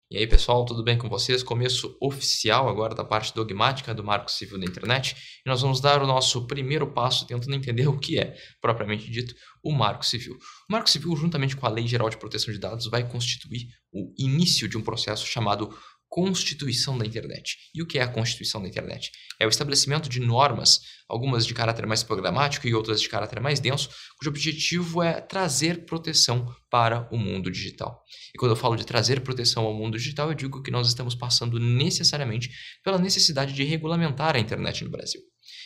E aí, pessoal, tudo bem com vocês? Começo oficial agora da parte dogmática do Marco Civil da Internet. E nós vamos dar o nosso primeiro passo tentando entender o que é, propriamente dito, o Marco Civil. O Marco Civil, juntamente com a Lei Geral de Proteção de Dados, vai constituir o início de um processo chamado Constituição da Internet. E o que é a Constituição da Internet? É o estabelecimento de normas, algumas de caráter mais programático e outras de caráter mais denso, cujo objetivo é trazer proteção para o mundo digital. E quando eu falo de trazer proteção ao mundo digital, eu digo que nós estamos passando necessariamente pela necessidade de regulamentar a internet no Brasil.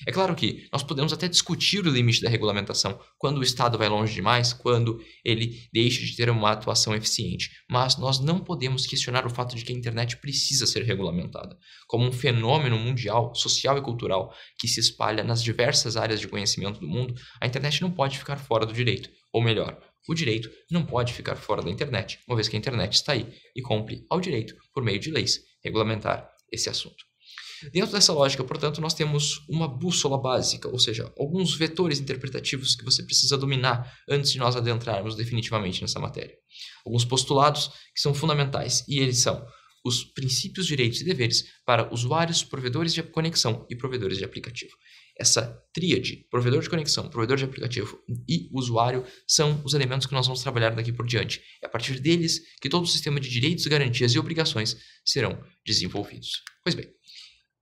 É claro que nós podemos até discutir o limite da regulamentação, quando o Estado vai longe demais, quando ele deixa de ter uma atuação eficiente, mas nós não podemos questionar o fato de que a internet precisa ser regulamentada. Como um fenômeno mundial, social e cultural que se espalha nas diversas áreas de conhecimento do mundo, a internet não pode ficar fora do direito, ou melhor, o direito não pode ficar fora da internet, uma vez que a internet está aí e cumpre ao direito, por meio de leis, regulamentar esse assunto. Dentro dessa lógica, portanto, nós temos uma bússola básica, ou seja, alguns vetores interpretativos que você precisa dominar antes de nós adentrarmos definitivamente nessa matéria. Alguns postulados que são fundamentais, e eles são os princípios, direitos e deveres para usuários, provedores de conexão e provedores de aplicativo. Essa tríade, provedor de conexão, provedor de aplicativo e usuário, são os elementos que nós vamos trabalhar daqui por diante. É a partir deles que todo o sistema de direitos, garantias e obrigações serão desenvolvidos. Pois bem,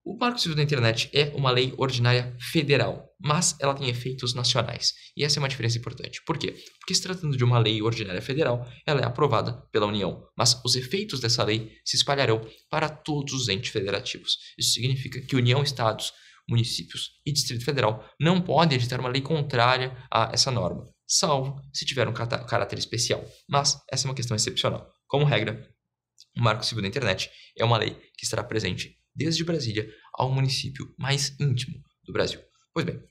o Marco Civil da Internet é uma lei ordinária federal, mas ela tem efeitos nacionais. E essa é uma diferença importante. Por quê? Porque se tratando de uma lei ordinária federal, ela é aprovada pela União, mas os efeitos dessa lei se espalharão para todos os entes federativos. Isso significa que União, Estados, municípios e Distrito Federal não podem editar uma lei contrária a essa norma, salvo se tiver um caráter especial. Mas essa é uma questão excepcional. Como regra, o Marco Civil da Internet é uma lei que estará presente desde Brasília ao município mais íntimo do Brasil. Pois bem,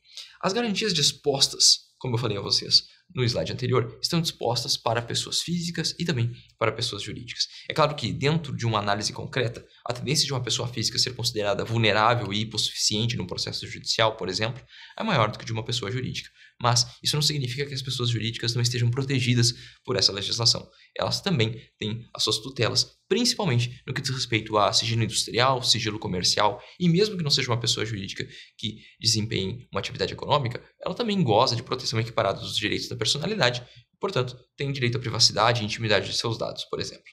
as garantias dispostas, como eu falei a vocês no slide anterior, estão dispostas para pessoas físicas e também para pessoas jurídicas. É claro que, dentro de uma análise concreta, a tendência de uma pessoa física ser considerada vulnerável e hipossuficiente no processo judicial, por exemplo, é maior do que de uma pessoa jurídica. Mas isso não significa que as pessoas jurídicas não estejam protegidas por essa legislação. Elas também têm as suas tutelas, principalmente no que diz respeito a sigilo industrial, sigilo comercial, e mesmo que não seja uma pessoa jurídica que desempenhe uma atividade econômica, ela também goza de proteção equiparada dos direitos da personalidade, portanto, tem direito à privacidade e intimidade de seus dados, por exemplo.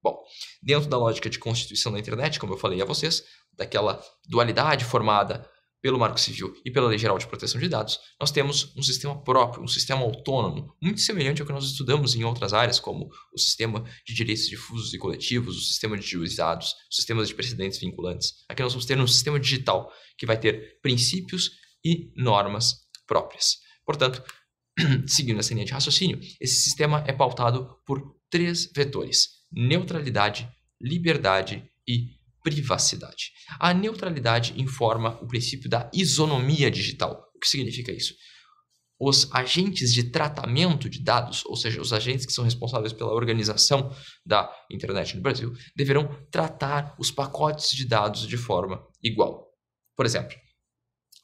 Bom, dentro da lógica de constituição da internet, como eu falei a vocês, daquela dualidade formada pelo Marco Civil e pela Lei Geral de Proteção de Dados, nós temos um sistema próprio, um sistema autônomo, muito semelhante ao que nós estudamos em outras áreas, como o sistema de direitos difusos e coletivos, o sistema de juizados, os sistemas de precedentes vinculantes. Aqui nós vamos ter um sistema digital que vai ter princípios e normas próprias. Portanto, seguindo essa linha de raciocínio, esse sistema é pautado por 3 vetores: neutralidade, liberdade e privacidade. A neutralidade informa o princípio da isonomia digital. O que significa isso? Os agentes de tratamento de dados, ou seja, os agentes que são responsáveis pela organização da internet no Brasil, deverão tratar os pacotes de dados de forma igual. Por exemplo,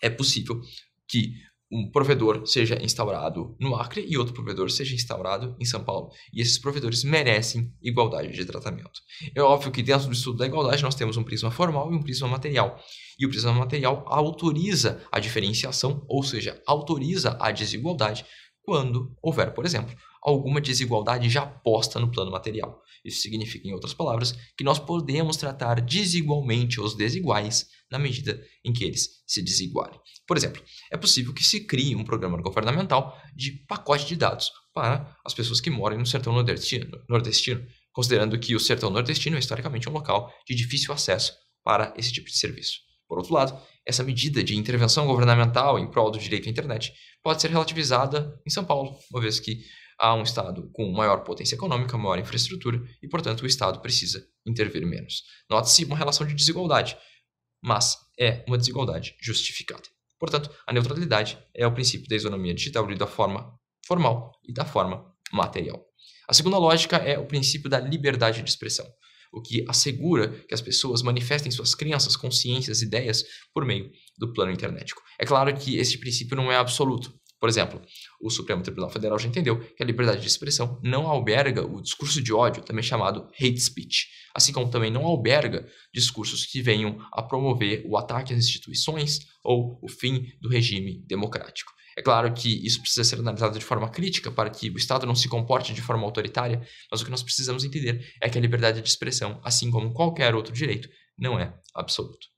é possível que um provedor seja instaurado no Acre e outro provedor seja instaurado em São Paulo. E esses provedores merecem igualdade de tratamento. É óbvio que dentro do estudo da igualdade nós temos um prisma formal e um prisma material. E o prisma material autoriza a diferenciação, ou seja, autoriza a desigualdade quando houver, por exemplo, alguma desigualdade já posta no plano material. Isso significa, em outras palavras, que nós podemos tratar desigualmente os desiguais na medida em que eles se desigualem. Por exemplo, é possível que se crie um programa governamental de pacote de dados para as pessoas que moram no sertão nordestino, considerando que o sertão nordestino é historicamente um local de difícil acesso para esse tipo de serviço. Por outro lado, essa medida de intervenção governamental em prol do direito à internet pode ser relativizada em São Paulo, uma vez que há um Estado com maior potência econômica, maior infraestrutura e, portanto, o Estado precisa intervir menos. Note-se uma relação de desigualdade, mas é uma desigualdade justificada. Portanto, a neutralidade é o princípio da isonomia digital e da forma formal e da forma material. A segunda lógica é o princípio da liberdade de expressão, o que assegura que as pessoas manifestem suas crenças, consciências, ideias por meio do plano internetico. É claro que esse princípio não é absoluto. Por exemplo, o Supremo Tribunal Federal já entendeu que a liberdade de expressão não alberga o discurso de ódio, também chamado hate speech, assim como também não alberga discursos que venham a promover o ataque às instituições ou o fim do regime democrático. É claro que isso precisa ser analisado de forma crítica para que o Estado não se comporte de forma autoritária, mas o que nós precisamos entender é que a liberdade de expressão, assim como qualquer outro direito, não é absoluto.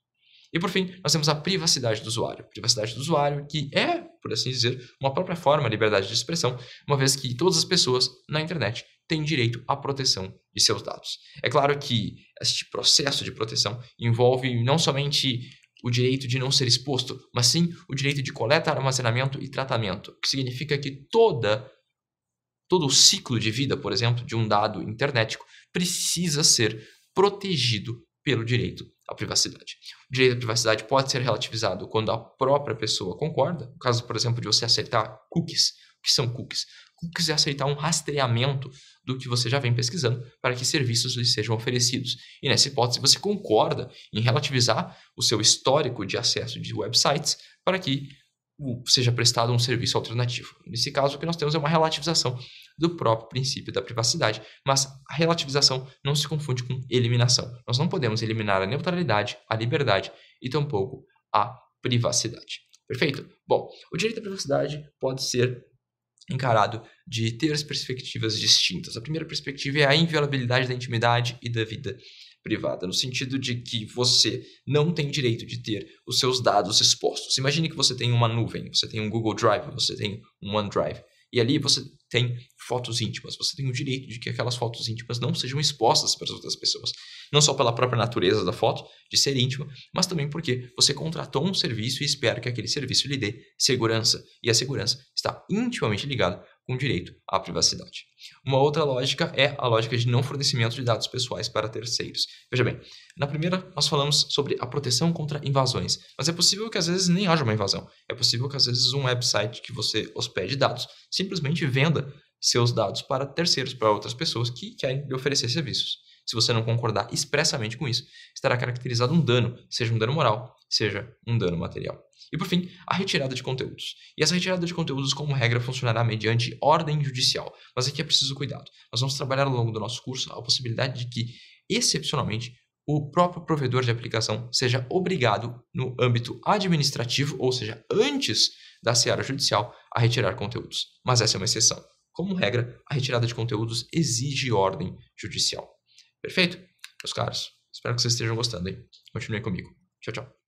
E por fim, nós temos a privacidade do usuário. Privacidade do usuário que é, por assim dizer, uma própria forma de liberdade de expressão, uma vez que todas as pessoas na internet têm direito à proteção de seus dados. É claro que este processo de proteção envolve não somente o direito de não ser exposto, mas sim o direito de coleta, armazenamento e tratamento, o que significa que todo o ciclo de vida, por exemplo, de um dado internetico precisa ser protegido pelo direito à privacidade. O direito à privacidade pode ser relativizado quando a própria pessoa concorda. No caso, por exemplo, de você aceitar cookies. O que são cookies? Cookies é aceitar um rastreamento do que você já vem pesquisando para que serviços lhe sejam oferecidos. E nessa hipótese, você concorda em relativizar o seu histórico de acesso de websites para que seja prestado um serviço alternativo. Nesse caso, o que nós temos é uma relativização do próprio princípio da privacidade, mas a relativização não se confunde com eliminação. Nós não podemos eliminar a neutralidade, a liberdade e tampouco a privacidade. Perfeito? Bom, o direito à privacidade pode ser encarado de ter perspectivas distintas. A primeira perspectiva é a inviolabilidade da intimidade e da vida privada, no sentido de que você não tem direito de ter os seus dados expostos. Imagine que você tem uma nuvem, você tem um Google Drive, você tem um OneDrive, e ali você tem fotos íntimas. Você tem o direito de que aquelas fotos íntimas não sejam expostas para as outras pessoas. Não só pela própria natureza da foto, de ser íntima, mas também porque você contratou um serviço e espera que aquele serviço lhe dê segurança. E a segurança está intimamente ligada com o direito à privacidade. Uma outra lógica é a lógica de não fornecimento de dados pessoais para terceiros. Veja bem, na primeira nós falamos sobre a proteção contra invasões, mas é possível que às vezes nem haja uma invasão. É possível que às vezes um website que você hospede dados simplesmente venda seus dados para terceiros, para outras pessoas que querem lhe oferecer serviços. Se você não concordar expressamente com isso, estará caracterizado um dano, seja um dano moral, seja um dano material. E por fim, a retirada de conteúdos. E essa retirada de conteúdos, como regra, funcionará mediante ordem judicial. Mas aqui é preciso cuidado. Nós vamos trabalhar ao longo do nosso curso a possibilidade de que, excepcionalmente, o próprio provedor de aplicação seja obrigado, no âmbito administrativo, ou seja, antes da seara judicial, a retirar conteúdos. Mas essa é uma exceção. Como regra, a retirada de conteúdos exige ordem judicial. Perfeito? Meus caros, espero que vocês estejam gostando, hein? Continuem comigo. Tchau, tchau.